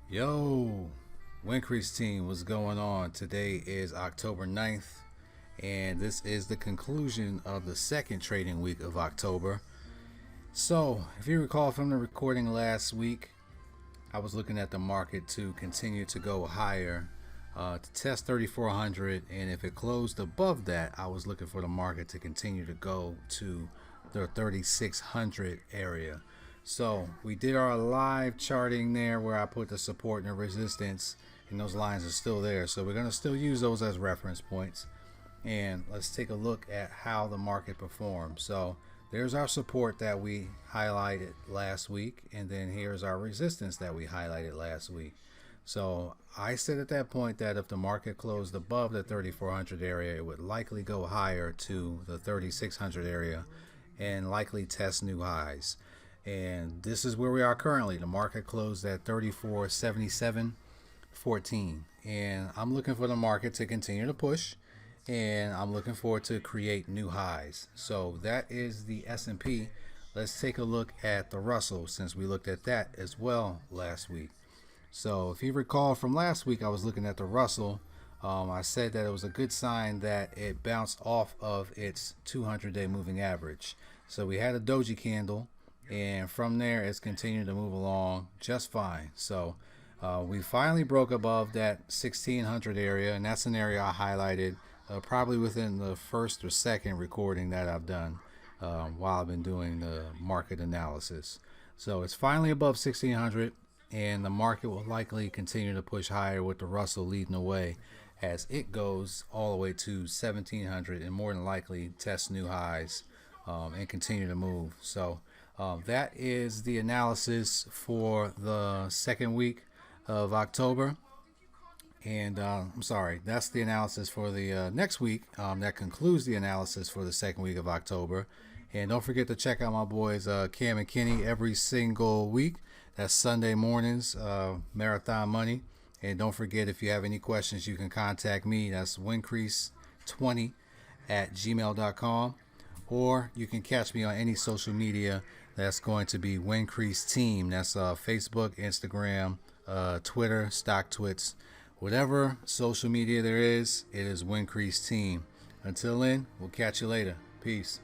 Yo, Wincrease team, what's going on? Today is October 9th, and this is the conclusion of the second trading week of October. So, if you recall from the recording last week, I was looking at the market to continue to go higher, to test 3,400, and if it closed above that, I was looking for the market to continue to go to the 3,600 area. So we did our live charting there where I put the support and the resistance, and those lines are still there. So we're going to still use those as reference points. And let's take a look at how the market performed. So there's our support that we highlighted last week, and then here's our resistance that we highlighted last week. So I said at that point that if the market closed above the 3,400 area, it would likely go higher to the 3,600 area and likely test new highs. And this is where we are currently. The market closed at 34.7714, and I'm looking for the market to continue to push, and I'm looking for it to create new highs. So that is the S&P. Let's take a look at the Russell, since we looked at that as well last week. So if you recall from last week, I was looking at the Russell. I said that it was a good sign that it bounced off of its 200-day moving average. So we had a doji candle, and from there it's continued to move along just fine. So we finally broke above that 1600 area, and that's an area I highlighted probably within the first or second recording that I've done while I've been doing the market analysis. So it's finally above 1600, and the market will likely continue to push higher with the Russell leading the way as it goes all the way to 1700 and more than likely test new highs and continue to move. So that is the analysis for the second week of October. And I'm sorry, that's the analysis for the next week. That concludes the analysis for the second week of October. And don't forget to check out my boys Cam and Kenny every single week. That's Sunday mornings, Marathon Money. And don't forget, if you have any questions, you can contact me. That's wincrease20@gmail.com. Or you can catch me on any social media. That's going to be Wincrease Team. That's Facebook, Instagram, Twitter, StockTwits. Whatever social media there is, it is Wincrease Team. Until then, we'll catch you later. Peace.